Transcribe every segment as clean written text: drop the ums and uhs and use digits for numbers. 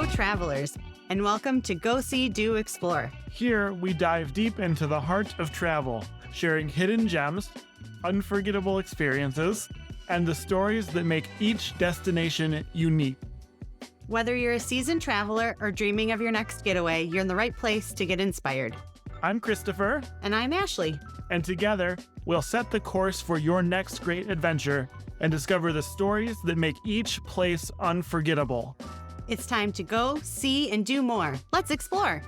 travelers, and welcome to Go See, Do Explore. Here, we dive deep into the heart of travel, sharing hidden gems, unforgettable experiences, and the stories that make each destination unique. Whether you're a seasoned traveler or dreaming of your next getaway, you're in the right place to get inspired. I'm Christopher. And I'm Ashleigh. And together, we'll set the course for your next great adventure and discover the stories that make each place unforgettable. It's time to go, see, and do more. Let's explore.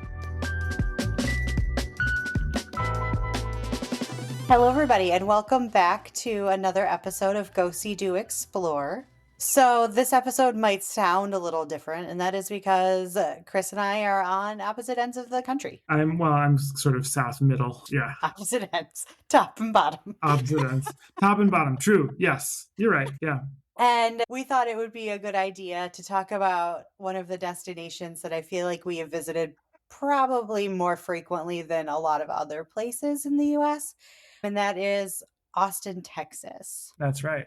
Hello, everybody, and welcome back to another episode of Go See, Do Explore. So this episode might sound a little different, and that is because Chris and I are on opposite ends of the country. I'm sort of south middle. Yeah. Opposite ends, top and bottom. Opposite ends, top and bottom. True. Yes, you're right. Yeah. And we thought it would be a good idea to talk about one of the destinations that I feel like we have visited probably more frequently than a lot of other places in the U.S., and that is Austin, Texas. That's right.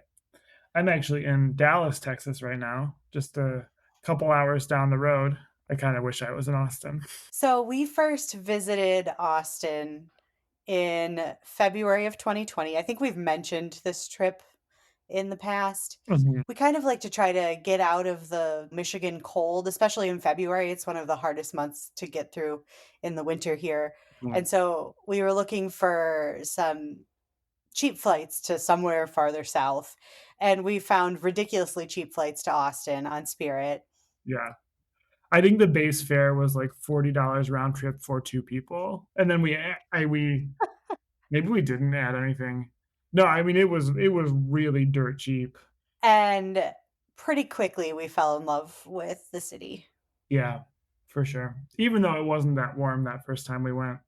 I'm actually in Dallas, Texas right now, just a couple hours down the road. I kind of wish I was in Austin. So we first visited Austin in February of 2020. I think we've mentioned this trip in the past. Mm-hmm. We kind of like to try to get out of the Michigan cold, especially in February. It's one of the hardest months to get through in the winter here. Mm-hmm. And so we were looking for some cheap flights to somewhere farther south. And we found ridiculously cheap flights to Austin on Spirit. Yeah. I think the base fare was like $40 round trip for two people. And then we maybe we didn't add anything. No, I mean, it was really dirt cheap. And pretty quickly we fell in love with the city. Yeah, for sure. Even though it wasn't that warm that first time we went.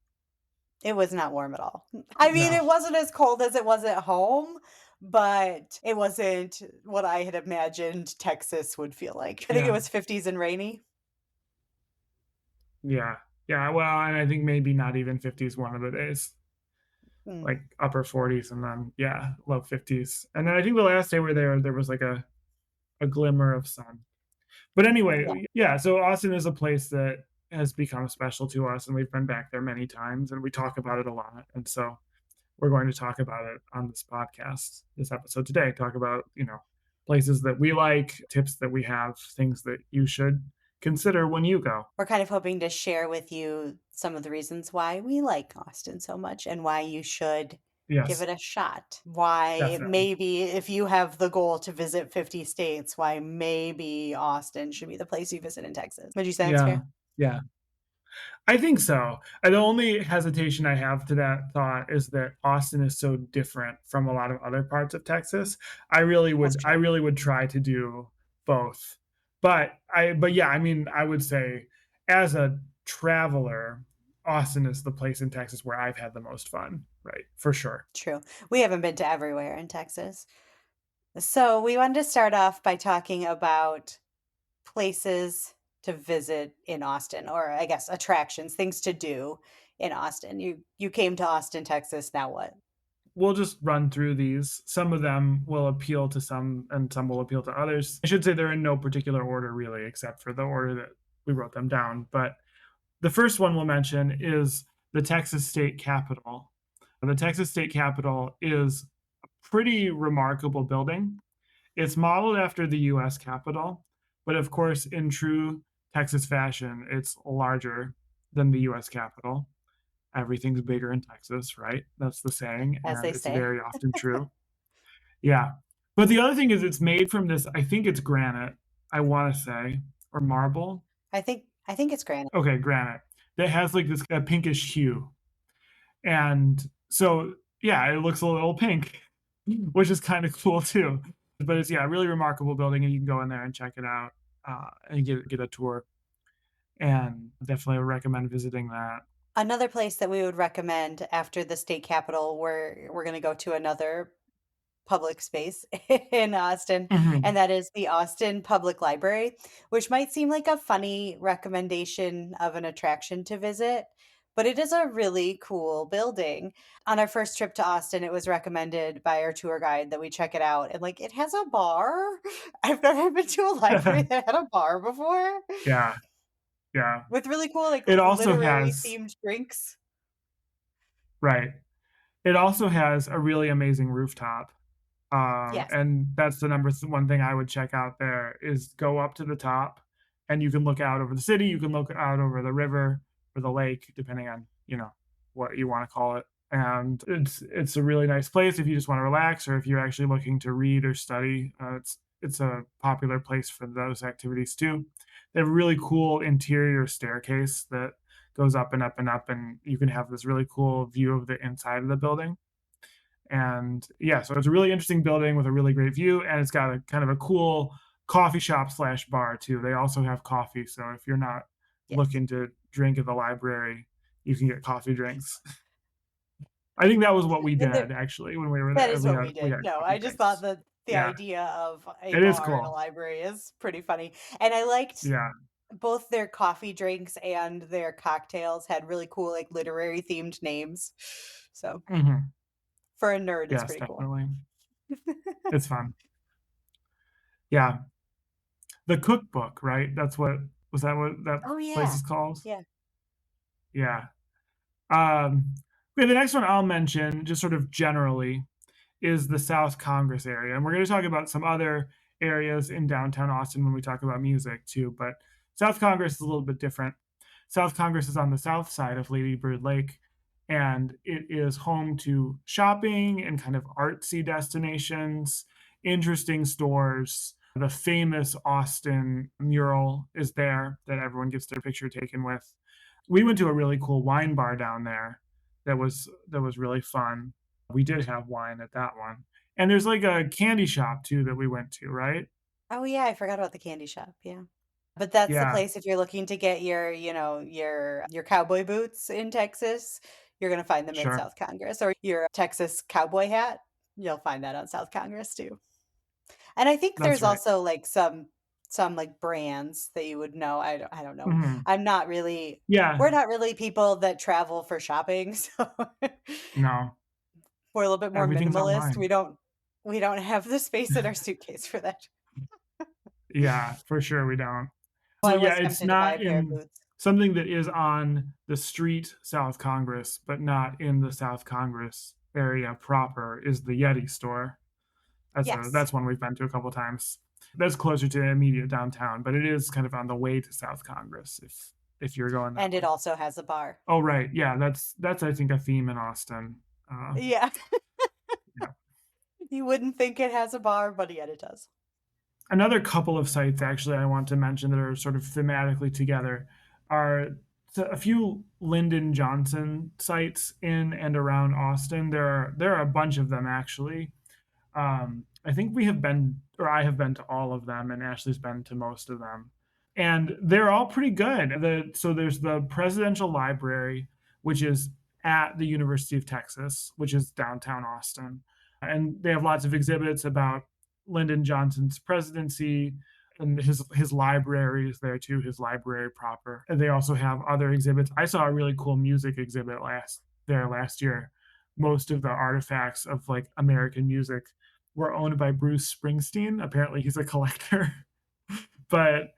It was not warm at all. I mean, It wasn't as cold as it was at home, but it wasn't what I had imagined Texas would feel like. I think it was 50s and rainy. Yeah. Yeah, well, and I think maybe not even 50s one of the days. Like upper 40s and then, low 50s. And then I think the last day we were there was like a glimmer of sun. But anyway, so Austin is a place that has become special to us, and we've been back there many times, and we talk about it a lot. And so we're going to talk about it on this podcast, this episode today, talk about, places that we like, tips that we have, things that you should consider when you go. We're kind of hoping to share with you some of the reasons why we like Austin so much and why you should give it a shot. Why maybe if you have the goal to visit 50 states, why maybe Austin should be the place you visit in Texas. Would you say that's fair? Yeah. I think so. The only hesitation I have to that thought is that Austin is so different from a lot of other parts of Texas. I really would try to do both. But I would say as a traveler, Austin is the place in Texas where I've had the most fun, right? For sure. True. We haven't been to everywhere in Texas. So we wanted to start off by talking about places to visit in Austin, or I guess attractions, things to do in Austin. You came to Austin, Texas. Now what? We'll just run through these. Some of them will appeal to some and some will appeal to others. I should say they're in no particular order, really, except for the order that we wrote them down. But the first one we'll mention is the Texas State Capitol. The Texas State Capitol is a pretty remarkable building. It's modeled after the U.S. Capitol, but of course, in true Texas fashion, it's larger than the U.S. Capitol. Everything's bigger in Texas, right? That's the saying. As they it's say. Very often true. Yeah. But the other thing is it's made from this, I think it's granite, I want to say, or marble. I think it's granite. Okay, granite. That has like this pinkish hue. And so, it looks a little pink, which is kind of cool too. But it's, a really remarkable building, and you can go in there and check it out and get a tour. And definitely recommend visiting that. Another place that we would recommend after the state capitol, we're going to go to another public space in Austin, and that is the Austin Public Library, which might seem like a funny recommendation of an attraction to visit, but it is a really cool building. On our first trip to Austin, it was recommended by our tour guide that we check it out, and it has a bar. I've never been to a library that had a bar before. Yeah. Yeah. with really cool, like, It also literary has themed drinks. right. It also has a really amazing rooftop. Yes. And that's the one thing I would check out there is go up to the top and you can look out over the city. You can look out over the river or the lake, depending on, what you want to call it. And it's a really nice place if you just want to relax or if you're actually looking to read or study. It's a popular place for those activities too. They have a really cool interior staircase that goes up and up and up, and you can have this really cool view of the inside of the building. And yeah, so it's a really interesting building with a really great view, and it's got a kind of a cool coffee shop slash bar too. They also have coffee, so if you're not Yes. looking to drink at the library, you can get coffee drinks. I think that was what we And there did actually when we were that there. is We what got we we did. got No, coffee I just thought drinks. that the Yeah, idea of a it is bar in a cool. library is pretty funny, and I liked Yeah. both their coffee drinks and their cocktails had really cool, like, literary themed names. So, Mhm. for a nerd, it's Yes, pretty cool. definitely. It's fun. Yeah. The cookbook, right? Was that what that Oh, place yeah. is called? Yeah. Yeah. Um, okay, the next one I'll mention, just sort of generally, is the South Congress area. And we're going to talk about some other areas in downtown Austin when we talk about music too. But South Congress is a little bit different. South Congress is on the south side of Lady Bird Lake, and it is home to shopping and kind of artsy destinations, interesting stores. The famous Austin mural is there that everyone gets their picture taken with. We went to a really cool wine bar down there that was really fun. We did have wine at that one. And there's like a candy shop too that we went to, right? Oh, yeah, I forgot about the candy shop, yeah. But that's the Yeah, place if you're looking to get your cowboy boots in Texas, you're gonna find them in sure. South Congress, or your Texas cowboy hat, you'll find that on South Congress too. And I think That's there's right. also, like, some, like, brands that you would know, I don't know. Mhm. I'm not really Yeah, we're not really people that travel for shopping, so no, we're a little bit more everything's minimalist. online. We don't have the space in our suitcase for that. Yeah, for sure we don't. Oh, So I yeah, was it's tempted to buy a not pair of in boots. something that is on the street South Congress, but not in the South Congress area proper is the Yeti store. Yes, That's one we've been to a couple times. That's closer to immediate downtown, but it is kind of on the way to South Congress if you're going that and it way. also has a bar. Oh, right. Yeah, that's I think a theme in Austin. Yeah. Yeah. You wouldn't think it has a bar, but yet it does. Another couple of sites actually I want to mention that are sort of thematically together are a few Lyndon Johnson sites in and around Austin. There are a bunch of them actually. I think I have been to all of them, and Ashley's been to most of them, and they're all pretty good. So there's the Presidential Library, which is at the University of Texas, which is downtown Austin, and they have lots of exhibits about Lyndon Johnson's presidency. And his library is there too, his library proper. And they also have other exhibits. I saw a really cool music exhibit last year. Most of the artifacts of like American music were owned by Bruce Springsteen. Apparently, he's a collector, but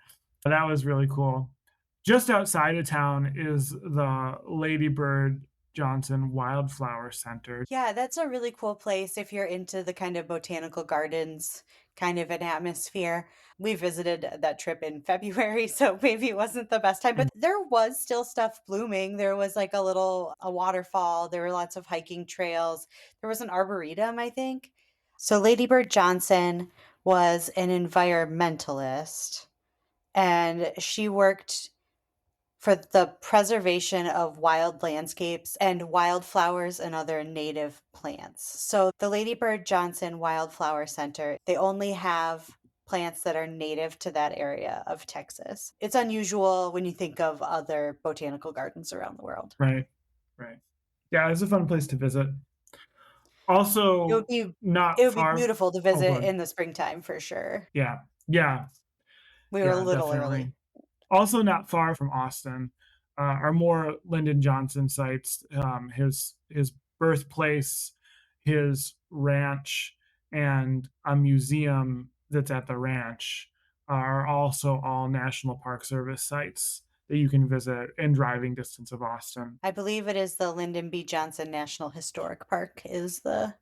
that was really cool. Just outside of town is the Lady Bird Johnson Wildflower Center. Yeah, that's a really cool place if you're into the kind of botanical gardens kind of an atmosphere. We visited that trip in February, so maybe it wasn't the best time, but And there was still stuff blooming. There was like a waterfall, there were lots of hiking trails. There was an arboretum, I think. So Lady Bird Johnson was an environmentalist, and she worked for the preservation of wild landscapes and wildflowers and other native plants. So the Ladybird Johnson Wildflower Center, they only have plants that are native to that area of Texas. It's unusual when you think of other botanical gardens around the world. right, right. Yeah, it's a fun place to visit. It would Also, be it not would be far. beautiful to Oh, visit good. in the springtime for sure. Yeah, yeah, We were a yeah, little early. definitely. Also, not far from Austin are more Lyndon Johnson sites. His birthplace, his ranch, and a museum that's at the ranch are also all National Park Service sites that you can visit in driving distance of Austin. I believe it is the Lyndon B. Johnson National Historic Park is There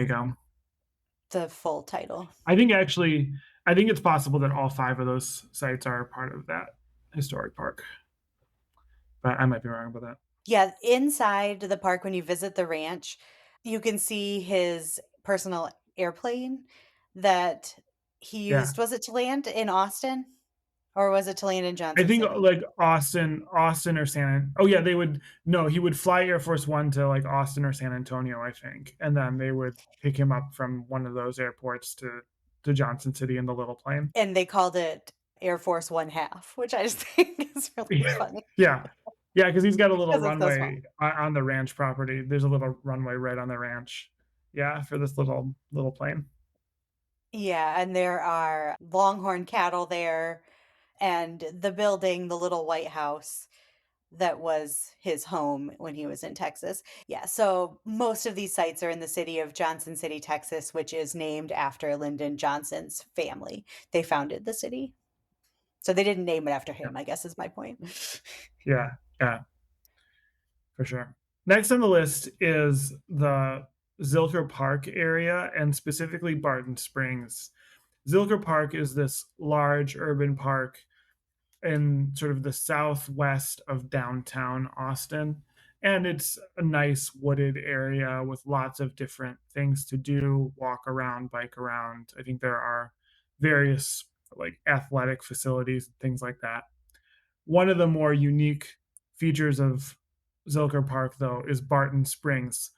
you go. the full title. I think actually, I think it's possible that all 5 of those sites are part of that historic park, but I might be wrong about that. Yeah, inside the park, when you visit the ranch, you can see his personal airplane that he Yeah. used. Was it to land in Austin or was it to land in I Johnson think, City? like, Austin or San oh, yeah, they would no, he would fly Air Force One to, like, Austin or San Antonio, I think, and then they would pick him up from one of those airports to Johnson City in the little plane. And they called it Air Force One Half, which I just think is really funny Yeah. Yeah, because 'cause he's got a little because it's so small. runway on the ranch property. There's a little runway right on the ranch. Yeah, for this little plane. Yeah, and there are longhorn cattle there, and the building, the little White House that was his home when he was in Texas. Yeah, so most of these sites are in the city of Johnson City, Texas, which is named after Lyndon Johnson's family. They founded the city. So they didn't name it after Yeah. him, I guess is my point. Yeah, yeah, for sure. Next on the list is the Zilker Park area, and specifically Barton Springs. Zilker Park is this large urban park in sort of the southwest of downtown Austin. And it's a nice wooded area with lots of different things to do, walk around, bike around. I think there are various like athletic facilities, things like that. One of the more unique features of Zilker Park, though, is Barton Springs.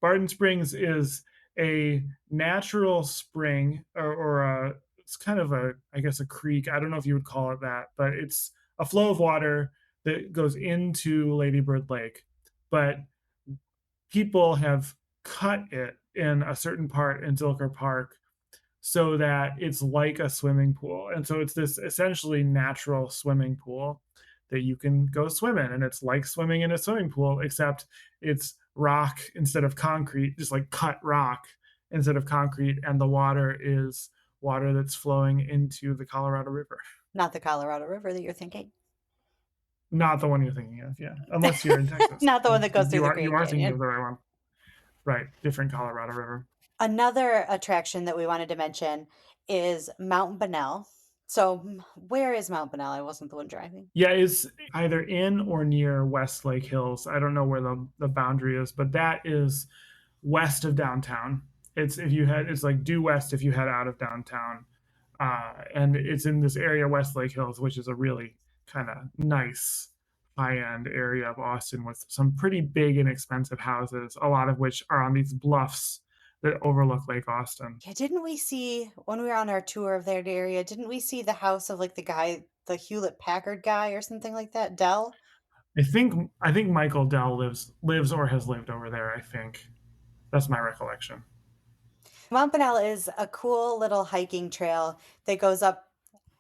Barton Springs is a natural spring or a it's kind of a I guess a creek. I don't know if you would call it that, but it's a flow of water that goes into Lady Bird Lake. But people have cut it in a certain part in Zilker Park so that it's like a swimming pool. And so it's this essentially natural swimming pool that you can go swim in. And it's like swimming in a swimming pool, except it's rock instead of concrete, just like cut rock instead of concrete. And the water is water that's flowing into the Colorado River. Not the Colorado River that you're thinking. Not the one you're thinking of, yeah. Unless you're in Texas. Not the one that goes through the You Grand are thinking Canyon. of the right one. Right. Different Colorado River. Another attraction that we wanted to mention is Mount Bonnell. So, where is Mount Bonnell? I wasn't the one driving. Yeah, it's either in or near Westlake Hills. I don't know where the boundary is, but that is west of downtown. It's like due west if you head out of downtown, and it's in this area, Westlake Hills, which is a really kind of nice high end area of Austin with some pretty big and expensive houses, a lot of which are on these bluffs that overlook Lake Austin. Yeah, didn't we see when we were on our tour of that area, didn't we see the house of like the guy, the Hewlett Packard guy or something like that? Dell? I think Michael Dell lives or has lived over there. I think that's my recollection. Mount Bonnell is a cool little hiking trail that goes up.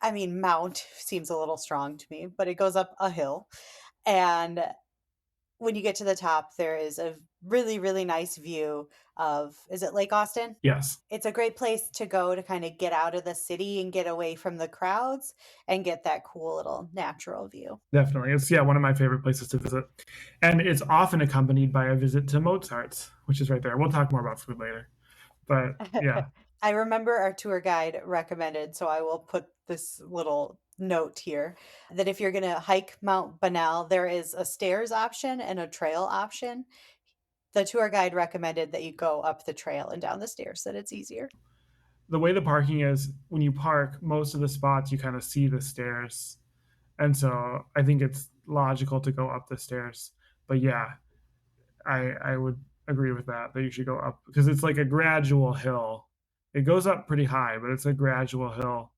I mean, mount seems a little strong to me, but it goes up a hill. And when you get to the top, there is a really, really nice view of, is it Lake Austin? Yes, It's a great place to go to kind of get out of the city and get away from the crowds and get that cool little natural view. definitely. It's yeah one of my favorite places to visit, and it's often accompanied by a visit to Mozart's, which is right there. We'll talk more about food later, but yeah, I remember our tour guide recommended, so I will put this little note here that if you're going to hike Mount Bonnell, there is a stairs option and a trail option. The tour guide recommended that you go up the trail and down the stairs, that it's easier. the way the parking is, when you park, most of the spots you kind of see the stairs, and so I think it's logical to go up the stairs. But yeah, I would agree with that you should go up because it's like a gradual hill. It goes up pretty high, but it's a gradual hill.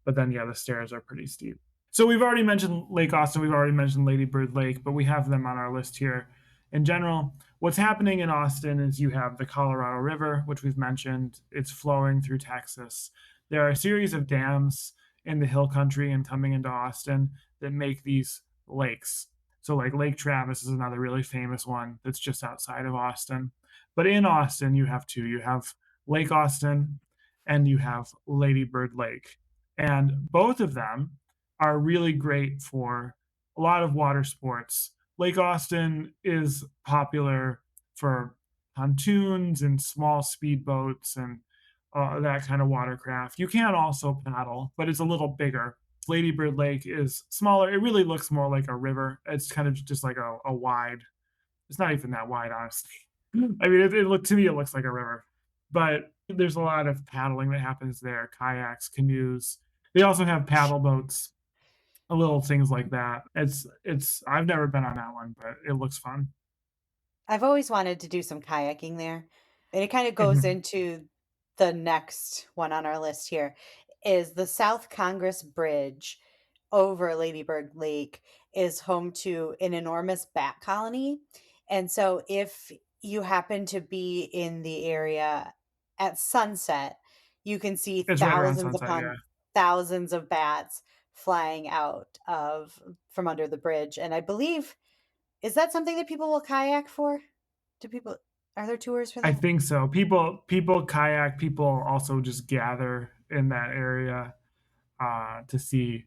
But then yeah, the stairs are pretty steep. So we've already mentioned Lake Austin, we've already mentioned Lady Bird Lake, but we have them on our list here. In general, what's happening in Austin is you have the Colorado River, which we've mentioned. It's flowing through Texas. There are a series of dams in the hill country and coming into Austin that make these lakes. So, like Lake Travis is another really famous one that's just outside of Austin. But in Austin, you have two. You have Lake Austin and you have Lady Bird Lake. And both of them are really great for a lot of water sports. Lake Austin is popular for pontoons and small speedboats and that kind of watercraft. You can also paddle, but it's a little bigger. Lady Bird Lake is smaller. It really looks more like a river. It's kind of just like a wide. It's not even that wide, honestly. I mean, to me, it looks like a river, but there's a lot of paddling that happens there. Kayaks, canoes. They also have paddle boats, little things like that. It's. I've never been on that one, but it looks fun. I've always wanted to do some kayaking there. And it kind of goes Mhm. into the next one on our list here is the South Congress Bridge over Ladybird Lake is home to an enormous bat colony. And so if you happen to be in the area at sunset, you can see It's right around thousands sunset. Yeah, upon thousands of bats flying out of from under the bridge. And I believe is that something that people will kayak for? Do people are there tours for I that? think so. People kayak. People also just gather in that area to see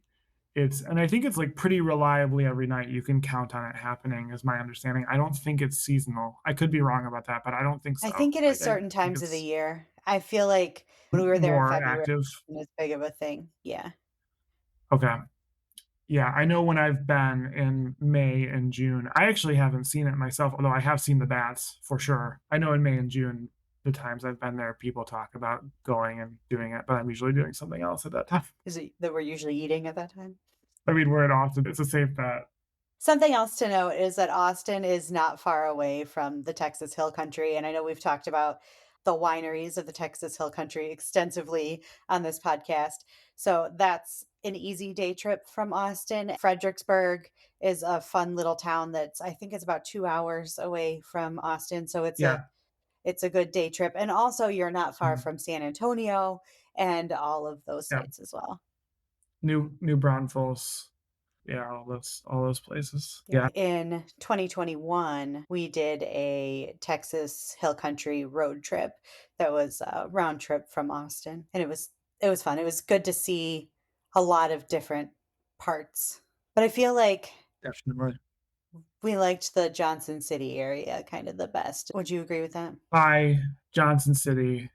and I think it's like pretty reliably every night you can count on it happening is my understanding. I don't think it's seasonal. I could be wrong about that, but I don't think I so. think it I is certain think times of the it's year. I feel like when we were there in more February, active. it was big of a thing. Yeah. Okay. Yeah, I know when I've been in May and June, I actually haven't seen it myself, although I have seen the bats for sure. I know in May and June, the times I've been there, people talk about going and doing it, but I'm usually doing something else at that time. Is it that we're usually eating at that time? I mean, we're in Austin. It's a safe bet. Something else to note is that Austin is not far away from the Texas Hill Country, and I know we've talked about the wineries of the Texas Hill Country extensively on this podcast. So that's an easy day trip from Austin. Fredericksburg is a fun little town that's I think it's about 2 hours away from Austin, so Yeah. it's a good day trip. And also you're not far Mhm. from San Antonio and all of those Yeah. sites as well. New Braunfels. Yeah, all those places. Yeah. Yeah. In 2021, we did a Texas Hill Country road trip that was a round trip from Austin, and it was fun. It was good to see a lot of different parts. But I feel like Definitely. we liked the Johnson City area kind of the best. Would you agree with that? By Johnson City,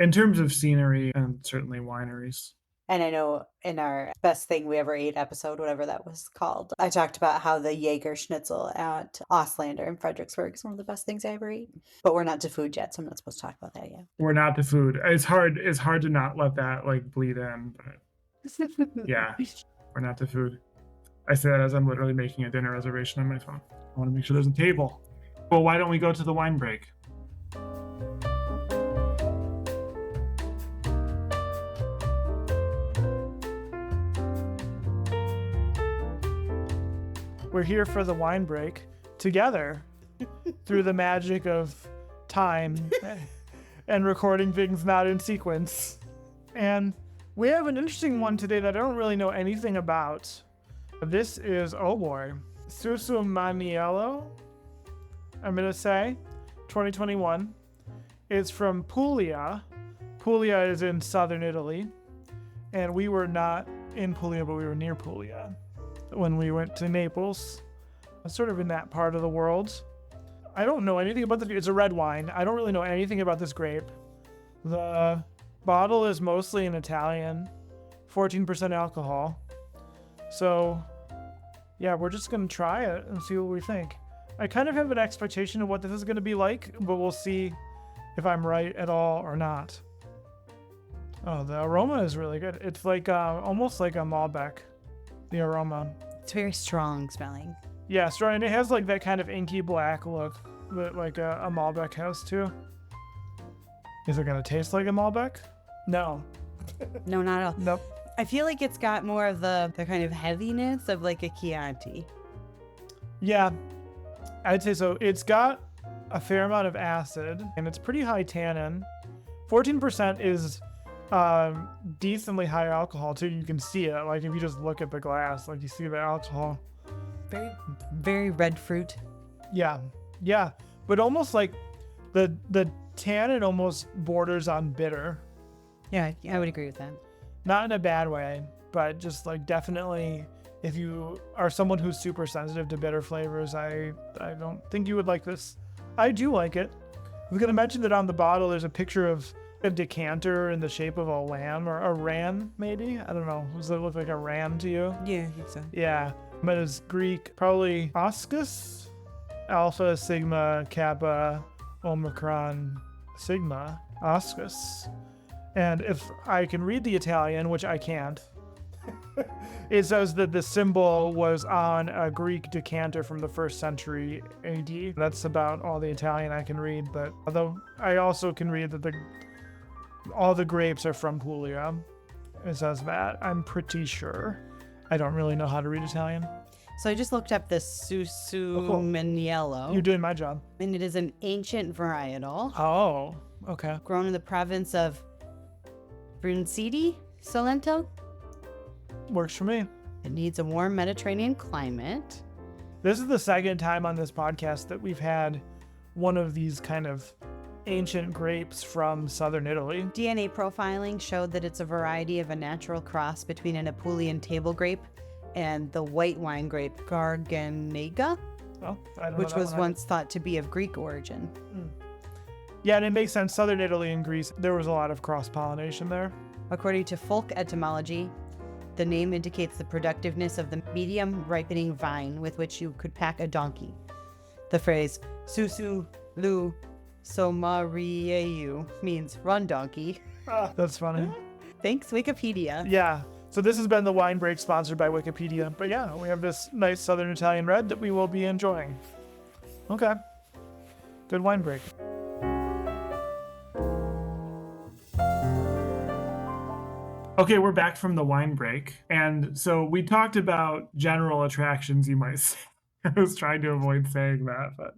in terms of scenery and certainly wineries. And I know in our best thing we ever ate episode, whatever that was called, I talked about how the Jaeger schnitzel at Auslander in Fredericksburg is one of the best things I ever ate. But we're not to food yet, so I'm not supposed to talk about that yet. We're not the food. It's hard to not let that like bleed in, but yeah, we're not the food. I say that as I'm literally making a dinner reservation on my phone. I want to make sure there's a table. Well, why don't we go to the wine break? We're here for the wine break together through the magic of time and recording things not in sequence. And we have an interesting one today that I don't really know anything about. This is, oh boy, Susu Maniello, I'm going to say, 2021. It's from Puglia. Puglia is in southern Italy. And we were not in Puglia, but we were near Puglia when we went to Naples, sort of in that part of the world. I don't know anything about it's a red wine. I don't really know anything about this grape. The bottle is mostly in Italian, 14% alcohol. So, yeah, we're just going to try it and see what we think. I kind of have an expectation of what this is going to be like, but we'll see if I'm right at all or not. Oh, the aroma is really good. It's like almost like a Malbec, the aroma. It's very strong smelling. Yeah, strong, and it has like that kind of inky black look that like a Malbec has too. Is it gonna taste like a Malbec? No. No, not at all. Nope. I feel like it's got more of the kind of heaviness of like a Chianti. Yeah, I'd say so. It's got a fair amount of acid, and it's pretty high tannin. 14% is decently high alcohol too. You can see it, like if you just look at the glass, like you see the alcohol. Very, very red fruit. Yeah, but almost like the tannin almost borders on bitter. Yeah, I would agree with that. Not in a bad way, but just like definitely If you are someone who's super sensitive to bitter flavors, I don't think you would like this. I do like it. I was going to mention that on the bottle there's a picture of a decanter in the shape of a lamb or a ram, maybe? I don't know. Does it look like a ram to you? Yeah, I think so. Yeah. But it's Greek, probably Oscus, Alpha, Sigma, Kappa, Omicron, Sigma, Oscus. And if I can read the Italian, which I can't, it says that the symbol was on a Greek decanter from the 1st century AD. That's about all the Italian I can read, but although I also can read that all the grapes are from Puglia. It says that, I'm pretty sure. I don't really know how to read Italian. So I just looked up the Susumaniello. You're doing my job. And it is an ancient varietal Oh, okay. grown in the province of Brunsidi, Salento. Works for me. It needs a warm Mediterranean climate. This is the second time on this podcast that we've had one of these kind of ancient grapes from southern Italy. DNA profiling showed that it's a variety of a natural cross between an Apulian table grape and the white wine grape Garganega, Oh, I don't know which that was one. once thought to be of Greek origin. Yeah, and it makes sense. Southern Italy and Greece, there was a lot of cross-pollination there. According to folk etymology, the name indicates the productiveness of the medium ripening vine with which you could pack a donkey. The phrase Susu Lu Somarieu means run donkey. That's funny. Thanks, Wikipedia. Yeah. So this has been the Wine Break sponsored by Wikipedia. But yeah, we have this nice Southern Italian red that we will be enjoying. Okay. Good wine break. Okay, we're back from the wine break. And so we talked about general attractions, you might say. I was trying to avoid saying that, but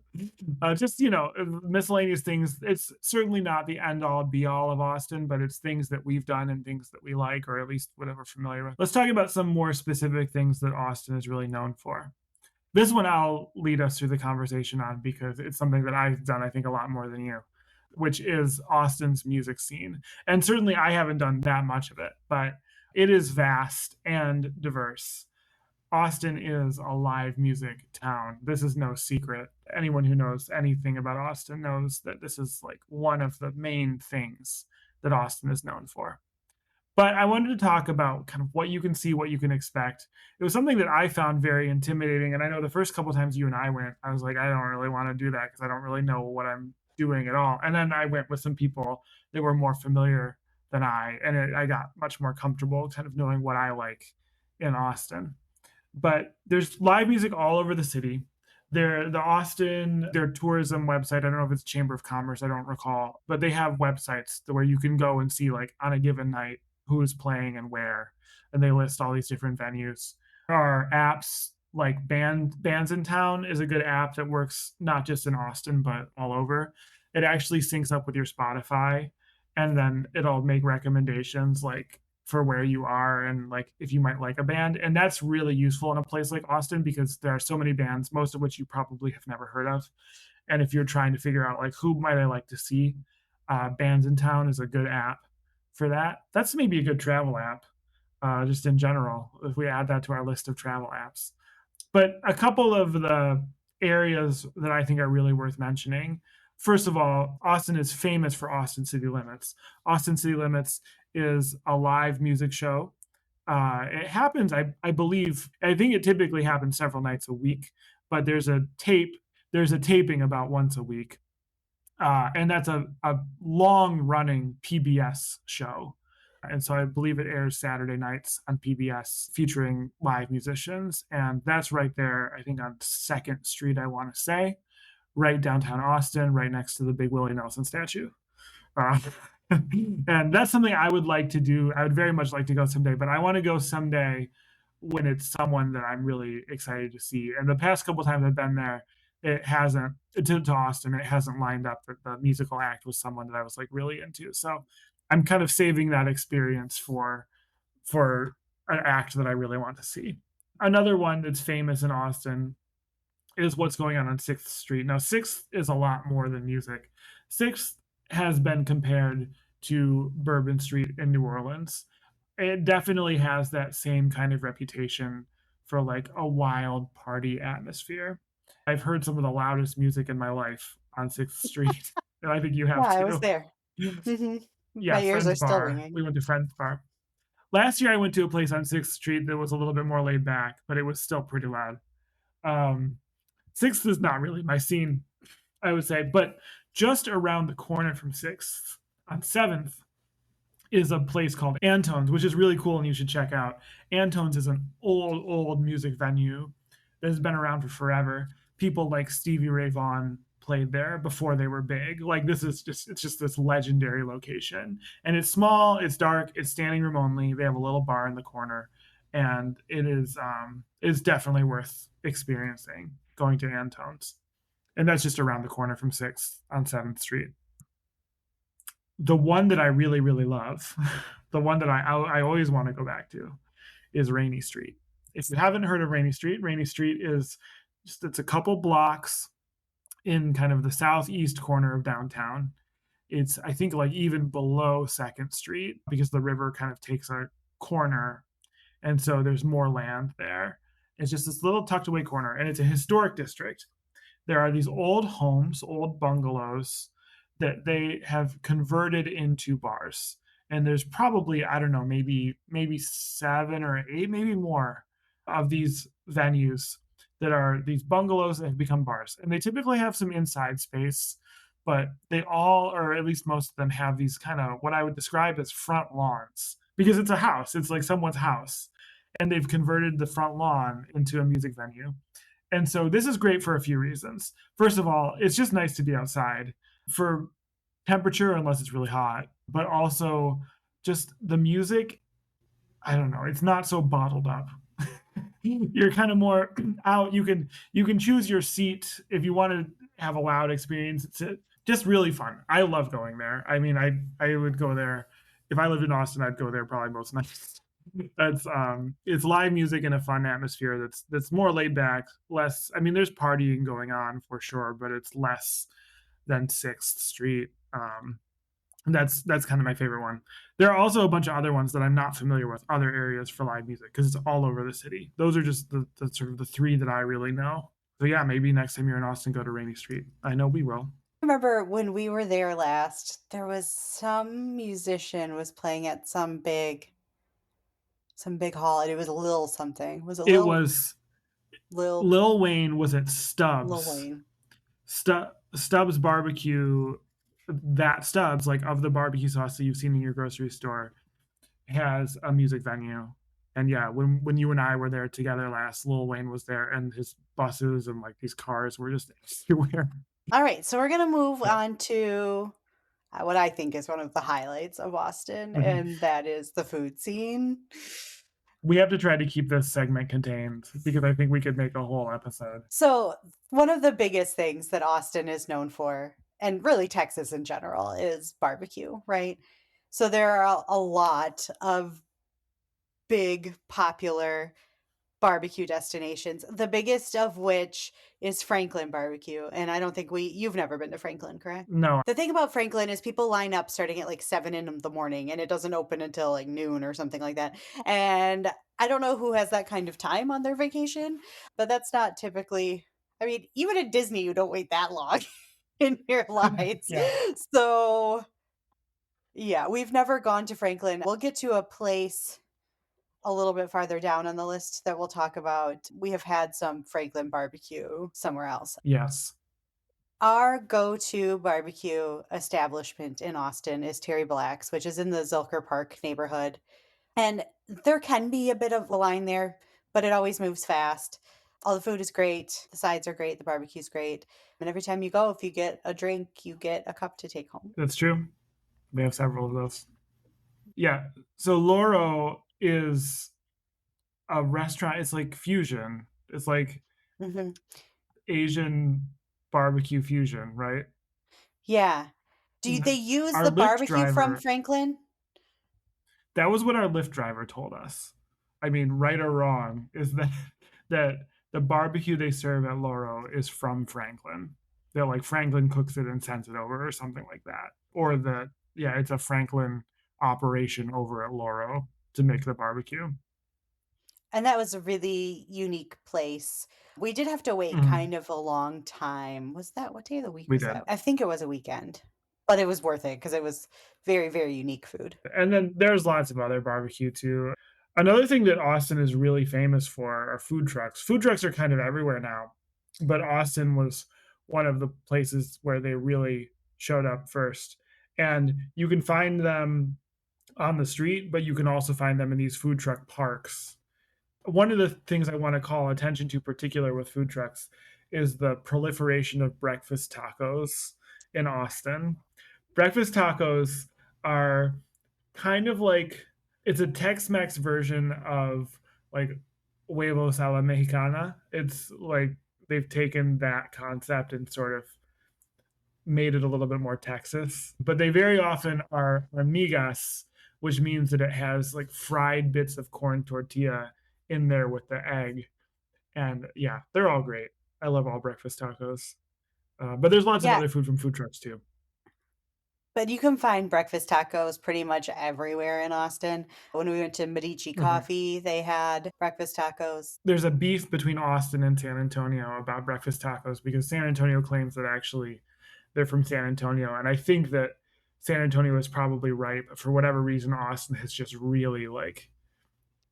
just, miscellaneous things. It's certainly not the end all be all of Austin, but it's things that we've done and things that we like, or at least whatever we're familiar with. Let's talk about some more specific things that Austin is really known for. This one I'll lead us through the conversation on because it's something that I've done, I think, a lot more than you, which is Austin's music scene. And certainly I haven't done that much of it, but it is vast and diverse. Austin is a live music town. This is no secret. Anyone who knows anything about Austin knows that this is like one of the main things that Austin is known for. But I wanted to talk about kind of what you can see, what you can expect. It was something that I found very intimidating. And I know the first couple times you and I went, I was like, I don't really want to do that because I don't really know what I'm doing at all. And then I went with some people that were more familiar than I, and I got much more comfortable kind of knowing what I like in Austin. But there's live music all over the city. Their tourism website, I don't know if it's Chamber of Commerce, I don't recall, but they have websites where you can go and see like on a given night who's playing and where, and they list all these different venues. There are apps like Bands in Town is a good app that works not just in Austin but all over. It actually syncs up with your Spotify, and then it'll make recommendations like for where you are and like if you might like a band. And that's really useful in a place like Austin because there are so many bands, most of which you probably have never heard of. And if you're trying to figure out like who might I like to see, Bands in Town is a good app for that. That's maybe a good travel app, just in general, if we add that to our list of travel apps. But a couple of the areas that I think are really worth mentioning. First of all, Austin is famous for Austin City Limits. Austin City Limits is a live music show. It happens, I think it typically happens several nights a week, but there's a taping about once a week. And that's a long running PBS show. And so I believe it airs Saturday nights on PBS featuring live musicians. And that's right there, I think on 2nd Street, I want to say, right downtown Austin, right next to the big Willie Nelson statue. And that's something I would like to do. I would very much like to go someday, but I want to go someday when it's someone that I'm really excited to see. And the past couple times I've been there, it hasn't, to Austin, it hasn't lined up that the musical act was someone that I was like really into. So I'm kind of saving that experience for an act that I really want to see. Another one that's famous in Austin is what's going on 6th Street. Now, 6th is a lot more than music. 6th has been compared to Bourbon Street in New Orleans. It definitely has that same kind of reputation for like a wild party atmosphere. I've heard some of the loudest music in my life on 6th Street, and I think you Yeah, have I was too. there. Hmm. My Yeah, ears are Friends still Bar. We ringing. went to Friends Bar. Last year I went to a place on 6th Street that was a little bit more laid back, but it was still pretty loud. Um, 6th is not really my scene, I would say, but just around the corner from 6th on 7th is a place called Antone's, which is really cool and you should check out. Antone's is an old music venue that has been around for forever. People like Stevie Ray Vaughan played there before they were big. Like it's just this legendary location. And it's small, it's dark, it's standing room only. They have a little bar in the corner. And it's definitely worth experiencing going to Antone's. And that's just around the corner from 6th on 7th Street. The one that I really, really love, the one that I always want to go back to is Rainy Street. If you haven't heard of Rainy Street is it's a couple blocks in kind of the southeast corner of downtown. It's, I think, like even below 2nd Street because the river kind of takes a corner. And so there's more land there. It's just this little tucked away corner, and it's a historic district. There are these old homes, old bungalows that they have converted into bars. And there's probably, I don't know, maybe 7 or 8, maybe more of these venues that are these bungalows that have become bars. And they typically have some inside space, but they all, or at least most of them, have these kind of what I would describe as front lawns because it's a house. It's like someone's house. And they've converted the front lawn into a music venue. And so this is great for a few reasons. First of all, it's just nice to be outside for temperature, unless it's really hot, but also just the music. I don't know. It's not so bottled up. You're kind of more out. You can choose your seat if you want to have a loud experience. It's just really fun. I love going there. I mean, I would go there if I lived in Austin. I'd go there probably most nights. That's it's live music in a fun atmosphere that's more laid back, less. I mean, there's partying going on for sure, but it's less than 6th Street. That's kind of my favorite one. There are also a bunch of other ones that I'm not familiar with, other areas for live music, because it's all over the city. Those are just the sort of the 3 that I really know. So yeah, maybe next time you're in Austin, go to Rainy Street. I know we will. I remember when we were there last, there was some musician was playing at some big hall, and it was Lil something. Was it It Lil was Lil Lil Wayne was at Lil Stubbs. Wayne? Stubbs Barbecue, that Stubbs, like of the barbecue sauce that you've seen in your grocery store, has a music venue. And yeah, when you and I were there together last, Lil Wayne was there, and his buses and like these cars were just everywhere. All right, so we're gonna move on to what I think is one of the highlights of Austin, Mhm. and that is the food scene. We have to try to keep this segment contained because I think we could make a whole episode. So, one of the biggest things that Austin is known for, and really Texas in general, is barbecue, right? So, there are a lot of big, popular barbecue destinations, the biggest of which is Franklin Barbecue. And I don't think you've never been to Franklin, correct? No, The thing about Franklin is people line up starting at like 7 in the morning and it doesn't open until like noon or something like that. And I don't know who has that kind of time on their vacation, but that's not typically, I mean, even at Disney, you don't wait that long in your lines. yeah, So, yeah, we've never gone to Franklin. We'll get to a place a little bit farther down on the list that we'll talk about. We have had some Franklin barbecue somewhere else. yes, Our go-to barbecue establishment in Austin is Terry Black's, which is in the Zilker Park neighborhood. And there can be a bit of a line there, but it always moves fast. All the food is great, the sides are great, the barbecue's great. And every time you go, if you get a drink, you get a cup to take home. that's true. We have several of those. Yeah. So Loro is a restaurant. It's like fusion. It's like Hmm. Asian barbecue fusion, right? Yeah. Do they use Our the Lyft barbecue from driver, Franklin? that was what our Lyft driver told us. I mean, right or wrong, is that that the barbecue they serve at Loro is from Franklin. That like Franklin cooks it and sends it over or something like that. Or yeah, it's a Franklin operation over at Loro to make the barbecue. And that was a really unique place. We did have to wait Mhm. kind of a long time. Was that what day of the week We was did. that? I think it was a weekend, but it was worth it because it was very, very unique food. And then there's lots of other barbecue too. Another thing that Austin is really famous for are food trucks. Food trucks are kind of everywhere now, but Austin was one of the places where they really showed up first. And you can find them on the street, but you can also find them in these food truck parks. One of the things I want to call attention to particular with food trucks is the proliferation of breakfast tacos in Austin. Breakfast tacos are kind of like it's a Tex-Mex version of like huevos a la mexicana. It's like they've taken that concept and sort of made it a little bit more Texas. But they very often are migas, which means that it has like fried bits of corn tortilla in there with the egg. And yeah, they're all great. I love all breakfast tacos. But there's lots of Yeah, other food from food trucks too. but you can find breakfast tacos pretty much everywhere in Austin. When we went to Medici Mhm. Coffee, they had breakfast tacos. There's a beef between Austin and San Antonio about breakfast tacos because San Antonio claims that actually they're from San Antonio. And I think that San Antonio is probably right, but for whatever reason, Austin has just really like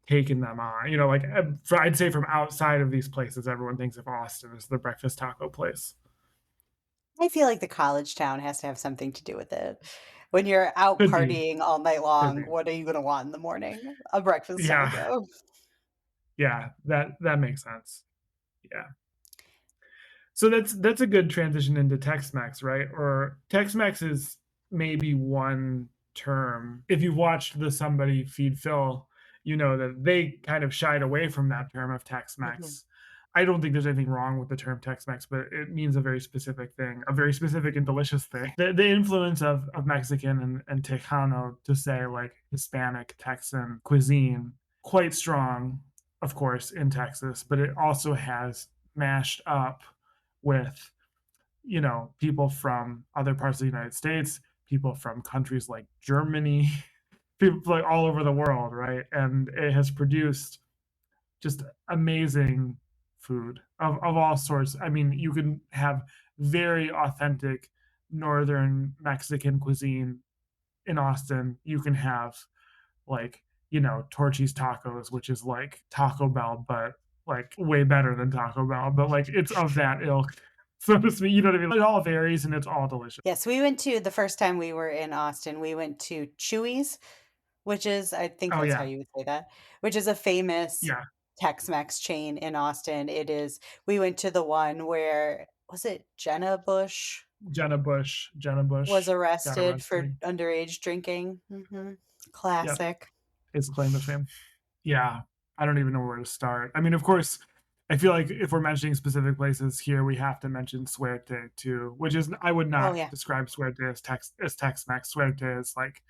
taken them on. Like I'd say from outside of these places, everyone thinks of Austin as the breakfast taco place. I feel like the college town has to have something to do with it. When you're out Could be, partying all night could be. long, what are you gonna want in the morning? A breakfast Yeah, taco. yeah, that makes sense. Yeah. So that's a good transition into Tex-Mex, right? Or Tex-Mex is maybe one term. If you've watched the Somebody Feed Phil, you know that they kind of shied away from that term of Mhm. Tex-Mex. I don't think there's anything wrong with the term Tex-Mex, but it means a very specific thing, a very specific and delicious thing. The influence of Mexican and Tejano to say like Hispanic Texan cuisine, quite strong, of course, in Texas, but it also has mashed up with people from other parts of the United States, people from countries like Germany, people like all over the world, right? And it has produced just amazing food of all sorts. I mean, you can have very authentic northern Mexican cuisine in Austin. You can have like Torchy's Tacos, which is like Taco Bell, but like way better than Taco Bell, but like it's of that ilk, so to speak. You know what I mean? It all varies and it's all delicious. Yes, we went to the first time we were in Austin, we went to Chewy's, which is I think Oh that's how yeah, you would say that, which is a famous yeah. Tex-Mex chain in Austin. It is we went to the one where was it Jenna Bush Jenna was Bush got arrested for arrested. underage drinking. Mhm. Yep, Classic. his claim to fame. Yeah, I don't even know where to start. I mean, of course, I feel like if we're mentioning specific places here, we have to mention Suerte too, which is I would Oh, not yeah. describe Suerte as Tex-Mex. Suerte is like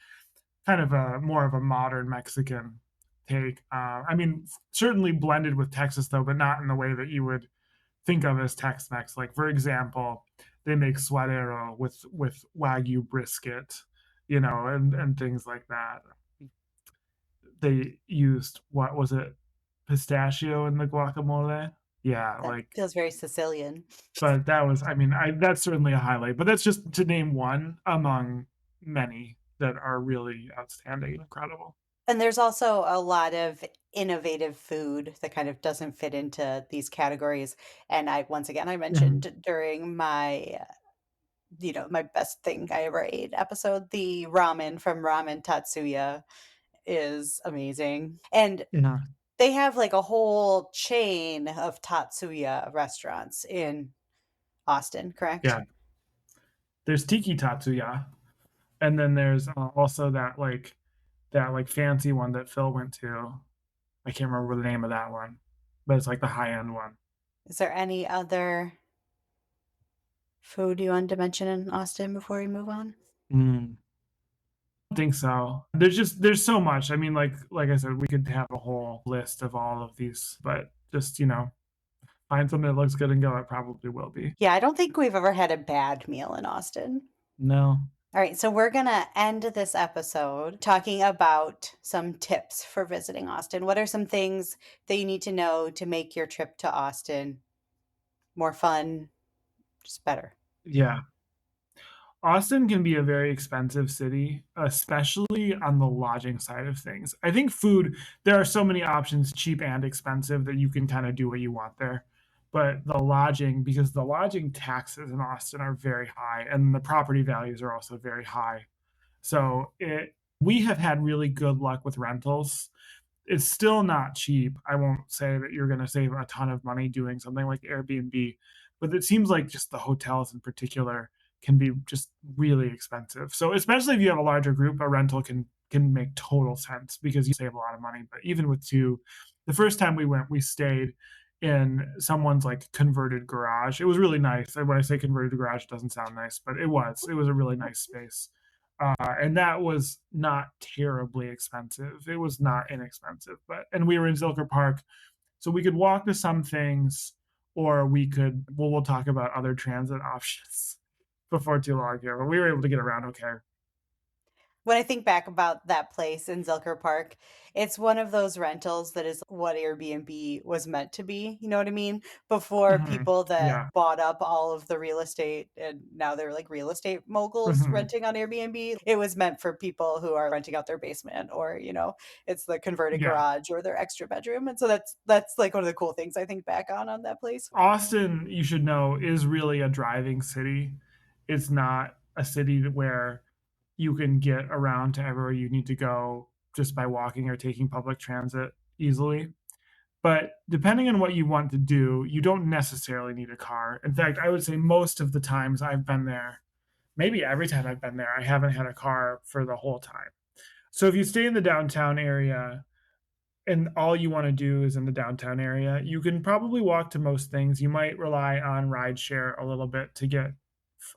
kind of a more of a modern Mexican take. I mean, certainly blended with Texas though, but not in the way that you would think of as Tex-Mex. Like for example, they make suadero with wagyu brisket, and things like that. They used what was it, pistachio in the guacamole? Yeah, That like, feels very Sicilian. but that was, I mean, that's certainly a highlight. But that's just to name one among many that are really outstanding and incredible. And there's also a lot of innovative food that kind of doesn't fit into these categories. And I once again, I Mhm. mentioned during my, my best thing I ever ate episode, the ramen from Ramen Tatsuya is amazing. And Yeah, they have like a whole chain of Tatsuya restaurants in Austin, correct? yeah. There's Tiki Tatsuya, and then there's also that like fancy one that Phil went to. I can't remember the name of that one, but it's like the high end one. Is there any other food you wanted to mention in Austin before we move on? Mm. Think so. There's so much. I mean, like I said, we could have a whole list of all of these, but just find something that looks good and go. It probably will be. Yeah, I don't think we've ever had a bad meal in Austin. No, All right, so we're going to end this episode talking about some tips for visiting Austin. What are some things that you need to know to make your trip to Austin more fun, just better? Yeah. Austin can be a very expensive city, especially on the lodging side of things. I think food, there are so many options, cheap and expensive, that you can kind of do what you want there. But the lodging, because the lodging taxes in Austin are very high and the property values are also very high. So we have had really good luck with rentals. It's still not cheap. I won't say that you're going to save a ton of money doing something like Airbnb, but it seems like just the hotels in particular can be just really expensive. So especially if you have a larger group, a rental can make total sense because you save a lot of money. But even with two, the first time we went, we stayed in someone's like converted garage. It was really nice. And when I say converted garage, it doesn't sound nice, but it was. It was a really nice space. And that was not terribly expensive. It was not inexpensive, and we were in Zilker Park, so we could walk to some things, or we'll talk about other transit options before too long here, but we were able to get around okay. When I think back about that place in Zilker Park, it's one of those rentals that is what Airbnb was meant to be. You know what I mean? Before Mm-hmm. people that Yeah. bought up all of the real estate and now they're like real estate moguls Mm-hmm. renting on Airbnb. It was meant for people who are renting out their basement or, it's the converted Yeah. garage or their extra bedroom. And so that's like one of the cool things I think back on that place. Austin, you should know, is really a driving city. It's not a city where you can get around to everywhere you need to go just by walking or taking public transit easily. But depending on what you want to do, you don't necessarily need a car. In fact, I would say most of the times I've been there, maybe every time I've been there, I haven't had a car for the whole time. So if you stay in the downtown area and all you want to do is in the downtown area, you can probably walk to most things. You might rely on rideshare a little bit to get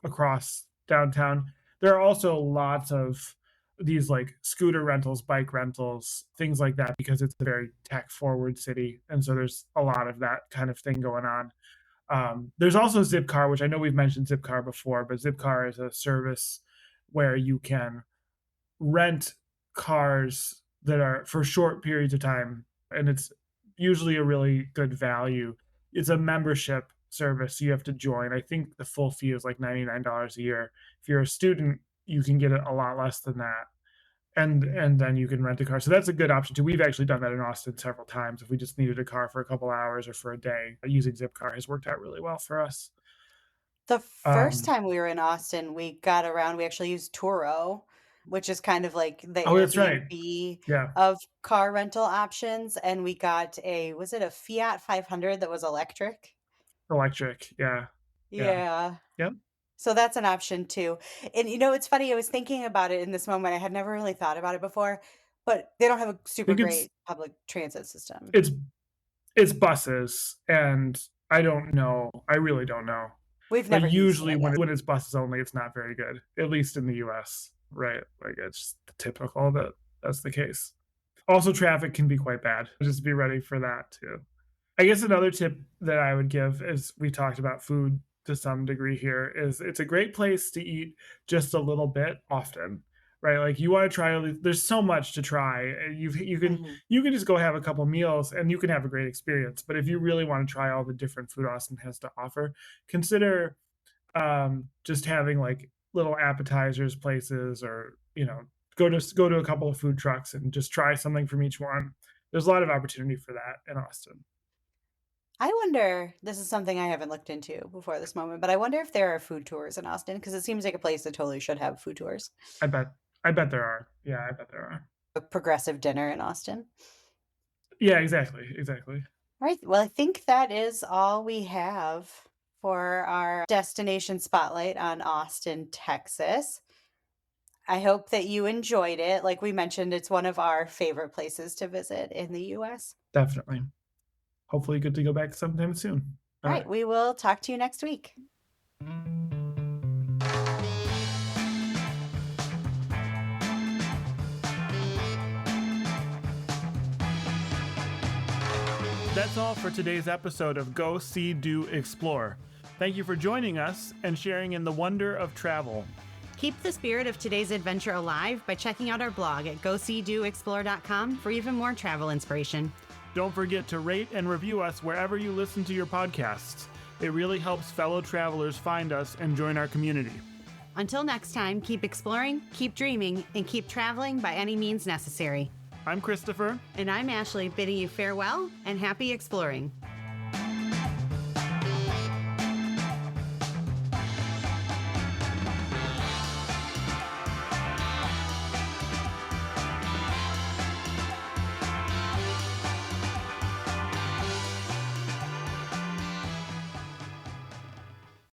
across downtown. There are also lots of these like scooter rentals, bike rentals, things like that, because it's a very tech forward city. And so there's a lot of that kind of thing going on. There's also Zipcar, which I know we've mentioned Zipcar before, but Zipcar is a service where you can rent cars that are for short periods of time, and it's usually a really good value. It's a membership service, so you have to join. I think the full fee is like $99 a year. If you're a student, you can get it a lot less than that. And then you can rent a car. So that's a good option too. We've actually done that in Austin several times. If we just needed a car for a couple hours or for a day, using Zipcar has worked out really well for us. The first Um, time we were in Austin, we got around, we actually used Turo, which is kind of like the oh, that's right. Airbnb Yeah, of car rental options. And we got was it a Fiat 500 that was electric? electric. Yeah, yeah, Yeah. yep. So that's an option too. And it's funny, I was thinking about it in this moment. I had never really thought about it before, but they don't have a I super think great public transit system. it's buses, and I don't know. I really don't know. We've But never used usually it, I guess. when it's buses only, it's not very good, at least in the US, right? Like it's typical that that's the case. Also, traffic can be quite bad. Just be ready for that too. I guess another tip that I would give, as we talked about food to some degree here, is it's a great place to eat just a little bit often, right? Like you want to try. There's so much to try. Mhm. You can just go have a couple meals and you can have a great experience. But if you really want to try all the different food Austin has to offer, consider just having like little appetizers places, or go to a couple of food trucks and just try something from each one. There's a lot of opportunity for that in Austin. I wonder, this is something I haven't looked into before this moment, but I wonder if there are food tours in Austin because it seems like a place that totally should have food tours. I bet I bet there are. Yeah, I bet there are. A progressive dinner in Austin. Yeah, exactly. All right. Well, I think that is all we have for our destination spotlight on Austin, Texas. I hope that you enjoyed it. Like we mentioned, it's one of our favorite places to visit in the US. Definitely. Hopefully good to go back sometime soon. All right. We will talk to you next week. That's all for today's episode of Go, See, Do, Explore. Thank you for joining us and sharing in the wonder of travel. Keep the spirit of today's adventure alive by checking out our blog at goseedoexplore.com for even more travel inspiration. Don't forget to rate and review us wherever you listen to your podcasts. It really helps fellow travelers find us and join our community. Until next time, keep exploring, keep dreaming, and keep traveling by any means necessary. I'm Christopher. And I'm Ashleigh, bidding you farewell and happy exploring.